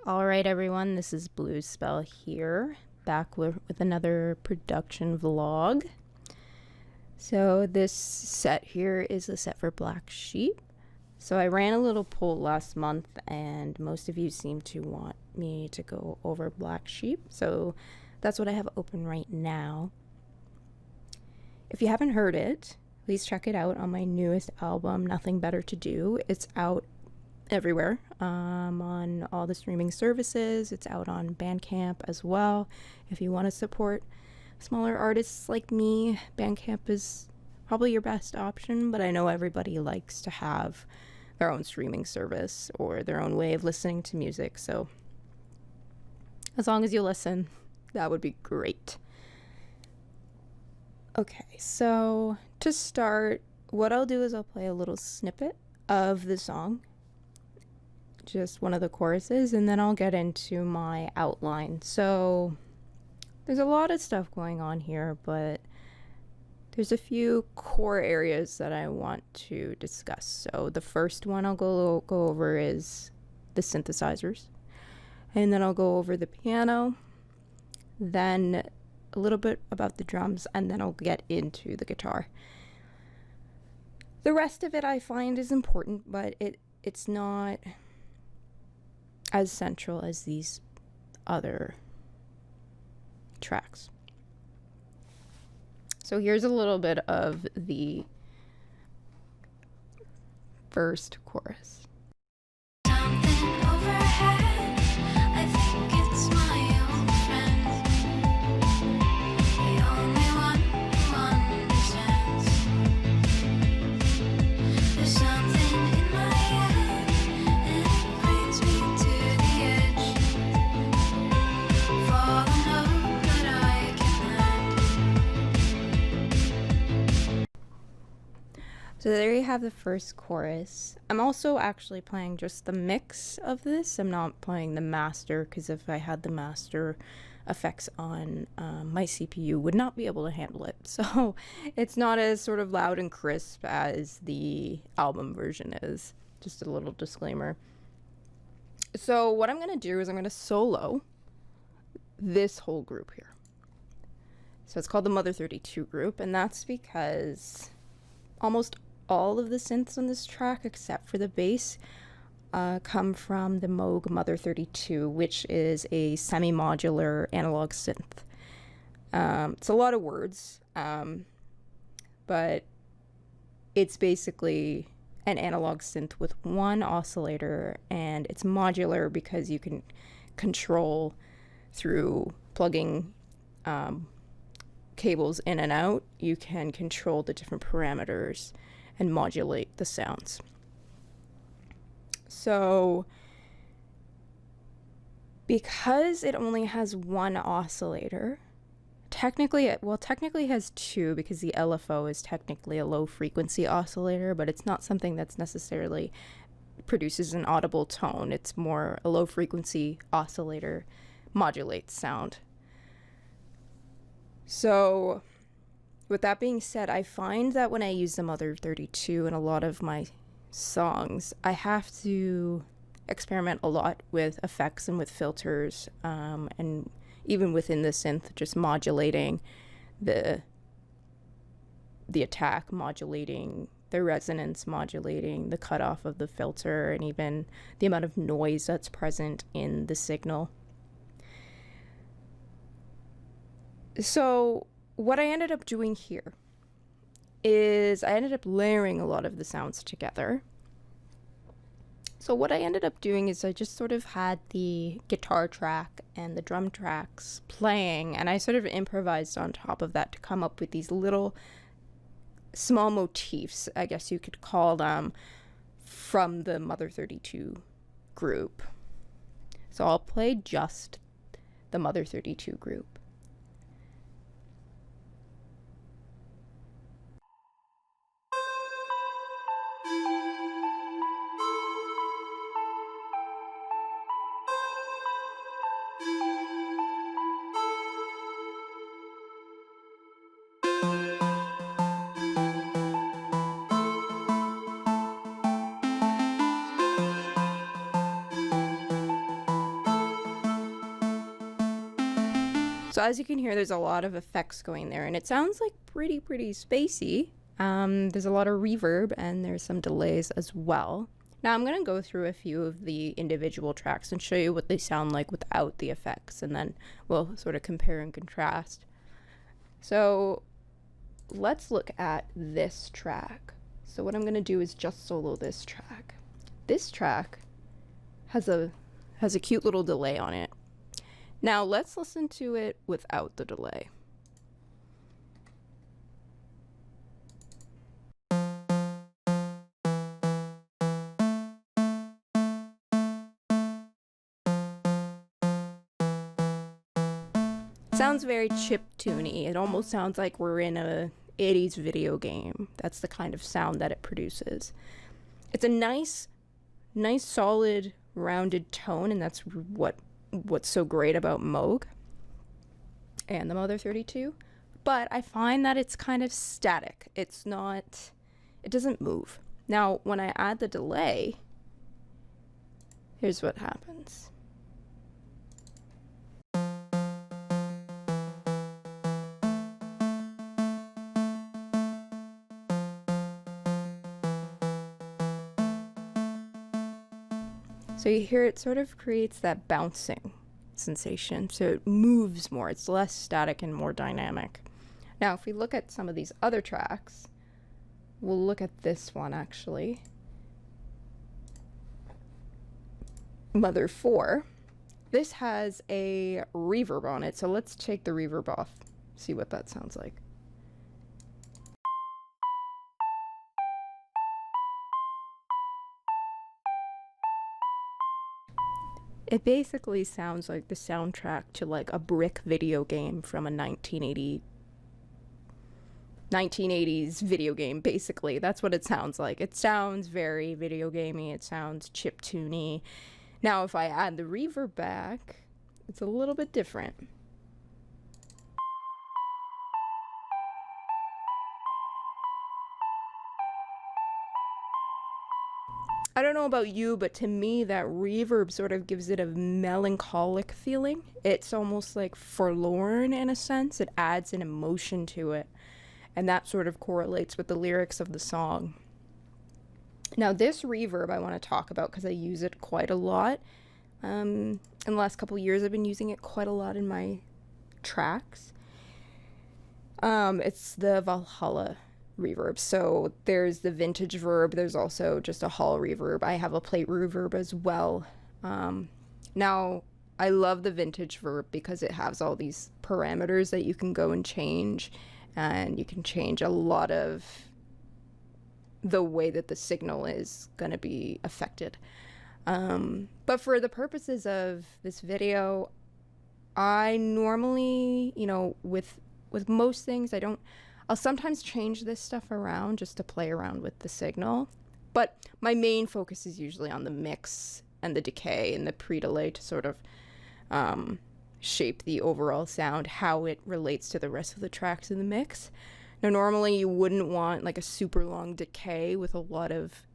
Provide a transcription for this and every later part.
All right, everyone, this is Bluespell here, back with another production vlog. So this set here is a set for Black Sheep. So I ran a little poll last month and most of you seem to want me to go over Black Sheep. So that's what I have open right now. If you haven't heard it, please check it out on my newest album, Nothing Better to Do. It's out everywhere, on all the streaming services. It's out on Bandcamp as well. If you want to support smaller artists like me, Bandcamp is probably your best option, but I know everybody likes to have their own streaming service or their own way of listening to music, so as long as you listen, that would be great. Okay, so to start, what I'll do is I'll play a little snippet of the song, just one of the choruses, and then I'll get into my outline. So there's a lot of stuff going on here, but there's a few core areas that I want to discuss. So the first one I'll go over is the synthesizers, and then I'll go over the piano, then a little bit about the drums, and then I'll get into the guitar. The rest of it I find is important, but it's not as central as these other tracks. So here's a little bit of the first chorus. Something overhead, I think it's my old friend, the only one who understands. There's something in my head, and it brings me to the edge. Falling hope that I can land. So there you have the first chorus. I'm also actually playing just the mix of this. I'm not playing the master, because if I had the master effects on, my CPU would not be able to handle it. So it's not as sort of loud and crisp as the album version is. Just a little disclaimer. So what I'm going to do is I'm going to solo this whole group here. So it's called the Mother 32 group, and that's because almost all of the synths on this track, except for the bass, come from the Moog Mother 32, which is a semi-modular analog synth. It's a lot of words, but it's basically an analog synth with one oscillator, and it's modular because you can control through plugging cables in and out. You can control the different parameters and modulate the sounds. So because it only has one oscillator, technically it has two, because the LFO is technically a low frequency oscillator, but it's not something that's necessarily produces an audible tone. It's more a low frequency oscillator modulates sound. So with that being said, I find that when I use the Mother 32 in a lot of my songs, I have to experiment a lot with effects and with filters, and even within the synth, just modulating the attack, modulating the resonance, modulating the cutoff of the filter, and even the amount of noise that's present in the signal. So what I ended up doing here is I ended up layering a lot of the sounds together. So what I ended up doing is I just sort of had the guitar track and the drum tracks playing, and I sort of improvised on top of that to come up with these little small motifs, I guess you could call them, from the Mother 32 group. So I'll play just the Mother 32 group. So as you can hear, there's a lot of effects going there, and it sounds like pretty spacey. There's a lot of reverb, and there's some delays as well. Now I'm going to go through a few of the individual tracks and show you what they sound like without the effects, and then we'll sort of compare and contrast. So let's look at this track. So what I'm going to do is just solo this track. This track has a cute little delay on it. Now let's listen to it without the delay. Sounds very chiptune-y. It almost sounds like we're in a 80s video game. That's the kind of sound that it produces. It's a nice solid rounded tone, and that's what's so great about Moog and the Mother 32. But I find that it's kind of static. It doesn't move. Now when I add the delay, here's what happens. So you hear it sort of creates that bouncing sensation. So it moves more. It's less static and more dynamic. Now, if we look at some of these other tracks, we'll look at this one actually. Mother 4. This has a reverb on it. So let's take the reverb off, see what that sounds like. It basically sounds like the soundtrack to like a brick video game from a 1980s video game, basically. That's what it sounds like. It sounds very video gamey. It sounds chiptune-y. Now, if I add the reverb back, it's a little bit different. I don't know about you, but to me, that reverb sort of gives it a melancholic feeling. It's almost like forlorn in a sense. It adds an emotion to it. And that sort of correlates with the lyrics of the song. Now, this reverb I want to talk about because I use it quite a lot. In the last couple years, I've been using it quite a lot in my tracks. It's the Valhalla reverb. So there's the vintage verb. There's also just a hall reverb. I have a plate reverb as well. Now, I love the vintage verb because it has all these parameters that you can go and change. And you can change a lot of the way that the signal is going to be affected. But for the purposes of this video, I normally, with most things, I'll sometimes change this stuff around just to play around with the signal. But my main focus is usually on the mix and the decay and the pre-delay to sort of shape the overall sound, how it relates to the rest of the tracks in the mix. Now, normally you wouldn't want like a super long decay with a lot of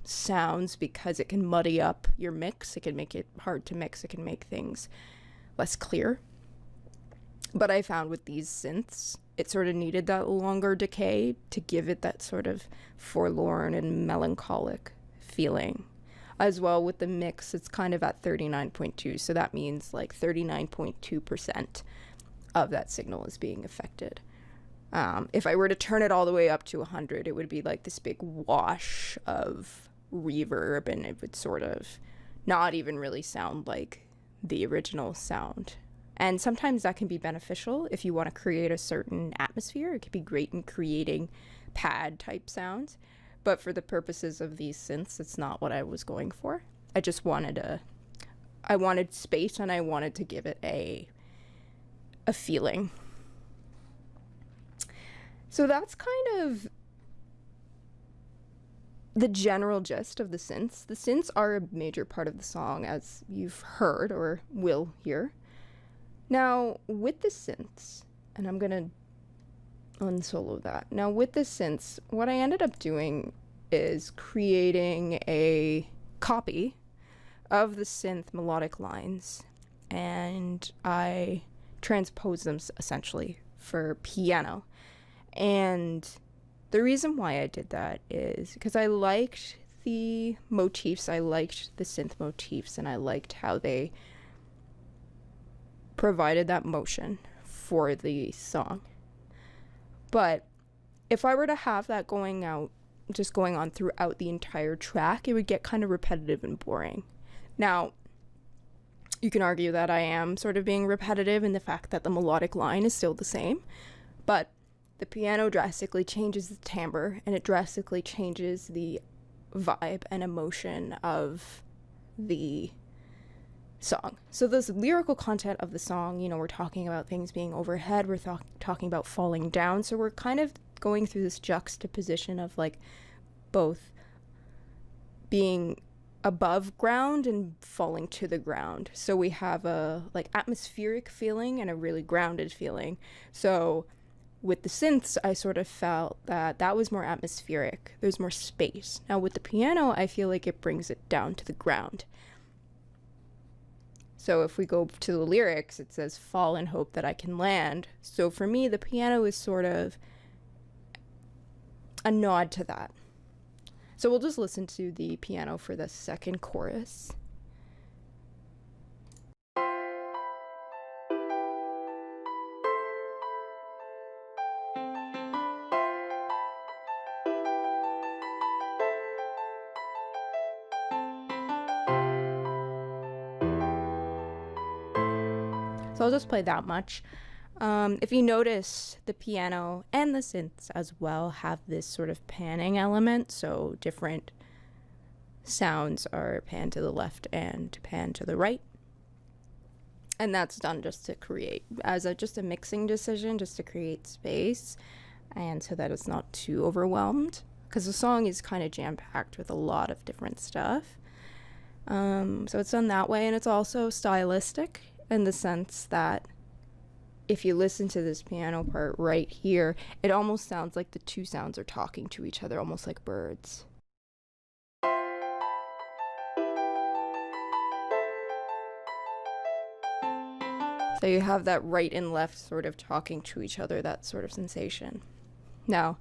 sounds because it can muddy up your mix. It can make it hard to mix. It can make things less clear. But I found with these synths, it sort of needed that longer decay to give it that sort of forlorn and melancholic feeling. As well with the mix, it's kind of at 39.2, so that means like 39.2% of that signal is being affected. If I were to turn it all the way up to 100, it would be like this big wash of reverb, and it would sort of not even really sound like the original sound. And sometimes that can be beneficial if you want to create a certain atmosphere. It could be great in creating pad type sounds. But for the purposes of these synths, it's not what I was going for. I just wanted I wanted space, and I wanted to give it a feeling. So that's kind of the general gist of the synths. The synths are a major part of the song, as you've heard or will hear. Now, with the synths, and I'm gonna unsolo that. Now, with the synths, what I ended up doing is creating a copy of the synth melodic lines, and I transpose them essentially for piano. And the reason why I did that is because I liked the motifs, I liked the synth motifs, and I liked how they provided that motion for the song. But if I were to have that going on throughout the entire track, it would get kind of repetitive and boring. Now, you can argue that I am sort of being repetitive in the fact that the melodic line is still the same, but the piano drastically changes the timbre and it drastically changes the vibe and emotion of the song. So this lyrical content of the song, we're talking about things being overhead, we're talking about falling down, so we're kind of going through this juxtaposition of like both being above ground and falling to the ground. So we have a like atmospheric feeling and a really grounded feeling. So with the synths, I sort of felt that was more atmospheric. There's more space. Now with the piano, I feel like it brings it down to the ground. So if we go to the lyrics, it says, fall and hope that I can land. So for me, the piano is sort of a nod to that. So we'll just listen to the piano for the second chorus. So I'll just play that much. If you notice, the piano and the synths as well have this sort of panning element, so different sounds are panned to the left and panned to the right. And that's done just to create, just a mixing decision, just to create space, and so that it's not too overwhelmed, because the song is kind of jam-packed with a lot of different stuff. So it's done that way, and it's also stylistic in the sense that if you listen to this piano part right here, it almost sounds like the two sounds are talking to each other, almost like birds. So you have that right and left sort of talking to each other, that sort of sensation. Now,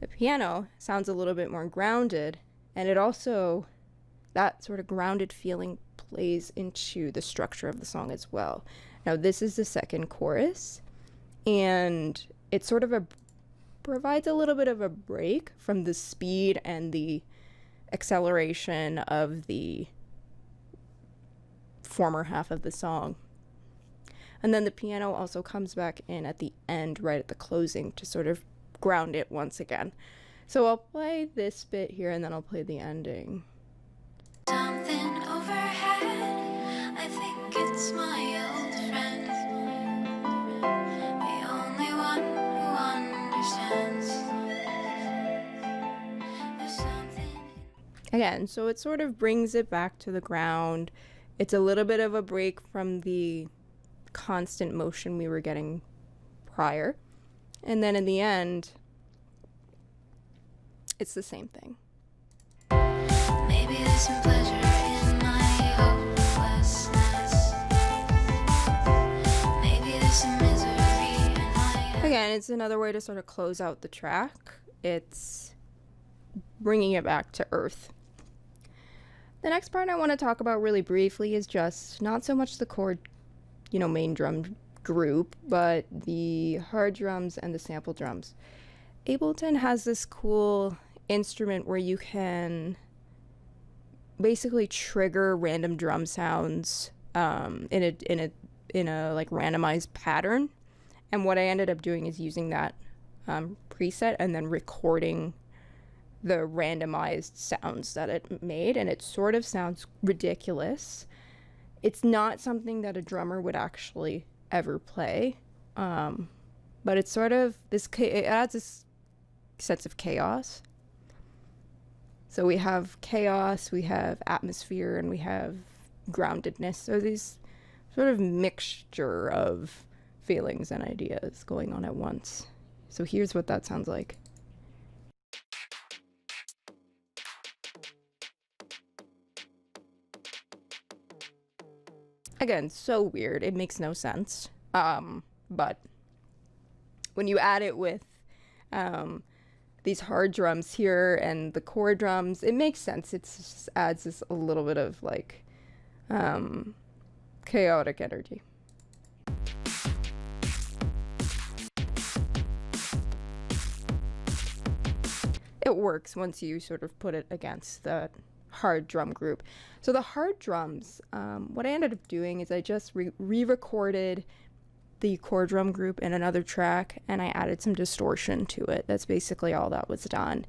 the piano sounds a little bit more grounded, and it also, that sort of grounded feeling plays into the structure of the song as well. Now, this is the second chorus, and it sort of provides a little bit of a break from the speed and the acceleration of the former half of the song. And then the piano also comes back in at the end, right at the closing, to sort of ground it once again. So I'll play this bit here, and then I'll play the ending. Something overhead, I think it's my old friend, the only one who understands. There's something. Again, so it sort of brings it back to the ground. It's a little bit of a break from the constant motion we were getting prior. And then in the end, it's the same thing. Maybe there's some pleasure in my hopelessness. Maybe there's some misery in my. Again, it's another way to sort of close out the track. It's bringing it back to earth. The next part I want to talk about really briefly is just not so much the chord, main drum group, but the hard drums and the sample drums. Ableton has this cool instrument where you can basically trigger random drum sounds in a like randomized pattern. And what I ended up doing is using that preset and then recording the randomized sounds that it made, and it sort of sounds ridiculous. It's not something that a drummer would actually ever play, but it's sort of it adds this sense of chaos. So we have chaos, we have atmosphere, and we have groundedness. So these sort of mixture of feelings and ideas going on at once. So here's what that sounds like. Again, so weird. It makes no sense. But when you add it with these hard drums here and the core drums, it makes sense. It just adds this a little bit of like chaotic energy. It works once you sort of put it against the hard drum group. So the hard drums, what I ended up doing is I just re-recorded the core drum group in another track, and I added some distortion to it. That's basically all that was done.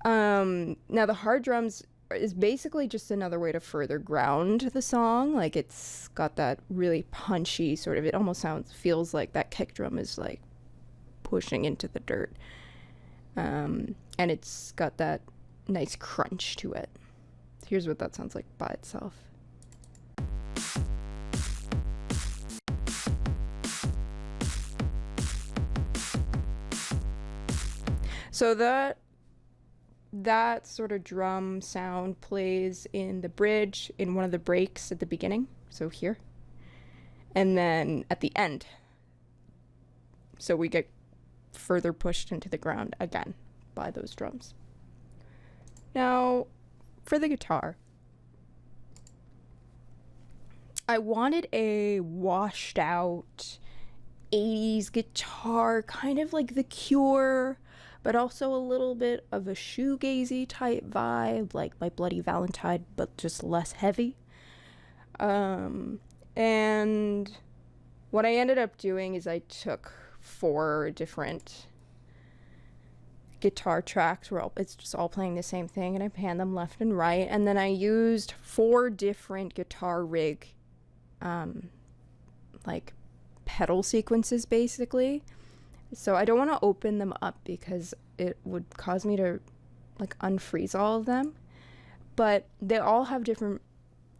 Now the hard drums is basically just another way to further ground the song. Like, it's got that really punchy sort of, it almost feels like that kick drum is like pushing into the dirt. And it's got that nice crunch to it. Here's what that sounds like by itself. So that sort of drum sound plays in the bridge in one of the breaks at the beginning, so here, and then at the end. So we get further pushed into the ground again by those drums. Now, for the guitar, I wanted a washed out 80s guitar, kind of like The Cure, but also a little bit of a shoegazy type vibe, like My Bloody Valentine, but just less heavy. And what I ended up doing is I took 4 different guitar tracks where it's just all playing the same thing, and I panned them left and right, and then I used 4 different guitar rig like pedal sequences basically. So I don't want to open them up because it would cause me to like unfreeze all of them, but they all have different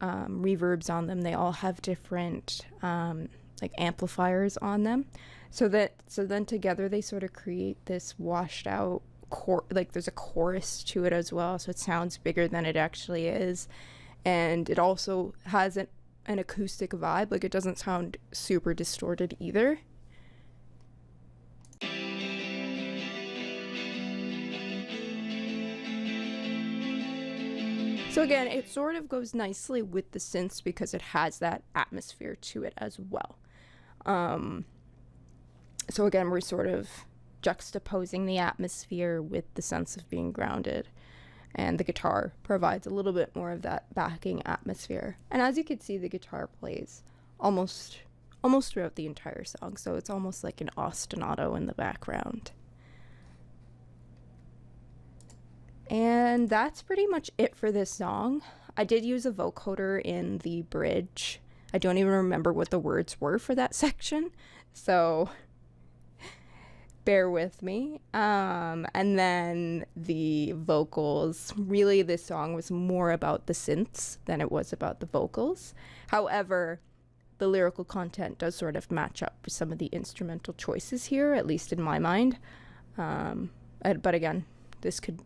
reverbs on them. They all have different like amplifiers on them, so then together they sort of create this washed out like there's a chorus to it as well, so it sounds bigger than it actually is, and it also has an acoustic vibe. Like, it doesn't sound super distorted either. So again, it sort of goes nicely with the synths because it has that atmosphere to it as well. So again, we're sort of juxtaposing the atmosphere with the sense of being grounded, and the guitar provides a little bit more of that backing atmosphere. And as you can see, the guitar plays almost throughout the entire song, so it's almost like an ostinato in the background. And that's pretty much it for this song. I did use a vocoder in the bridge. I don't even remember what the words were for that section, so bear with me. And then the vocals, really this song was more about the synths than it was about the vocals. However, the lyrical content does sort of match up with some of the instrumental choices here, at least in my mind. But again, this could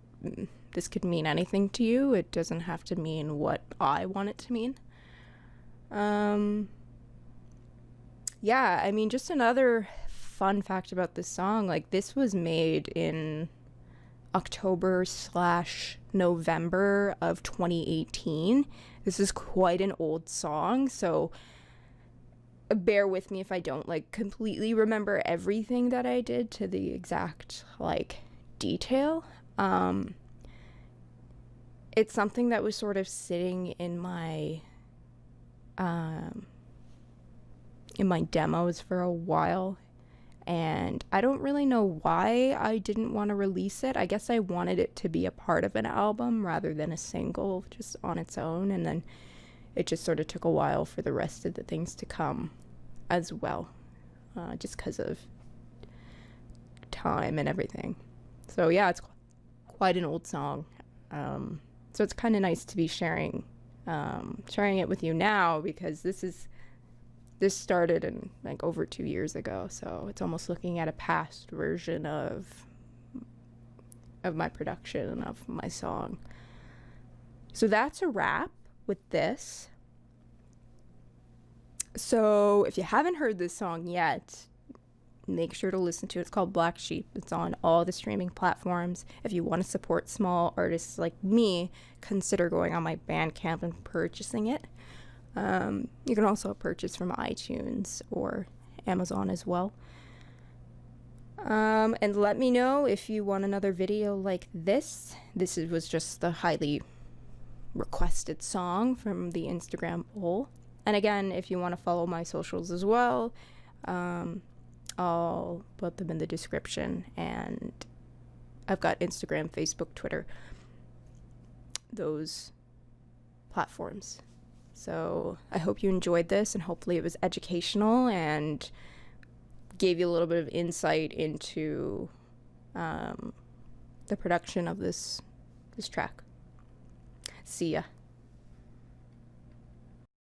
mean anything to you. It doesn't have to mean what I want it to mean. Yeah, I mean, just another fun fact about this song, like, this was made in October/November of 2018. This is quite an old song, so bear with me if I don't like completely remember everything that I did to the exact like detail. It's something that was sort of sitting in my demos for a while, and I don't really know why I didn't want to release it. I guess I wanted it to be a part of an album rather than a single just on its own, and then it just sort of took a while for the rest of the things to come as well, just because of time and everything. So yeah, it's quite an old song. So it's kind of nice to be sharing it with you now, because this started in like over 2 years ago. So it's almost looking at a past version of my production and of my song. So that's a wrap with this. So if you haven't heard this song yet, make sure to listen to it. It's called Black Sheep. It's on all the streaming platforms. If you want to support small artists like me, consider going on my Bandcamp and purchasing it. You can also purchase from iTunes or Amazon as well. And let me know if you want another video like this. Was just the highly requested song from the Instagram poll. And again, if you want to follow my socials as well, I'll put them in the description. And I've got Instagram, Facebook, Twitter, those platforms. So I hope you enjoyed this, and hopefully it was educational and gave you a little bit of insight into the production of this track. See ya.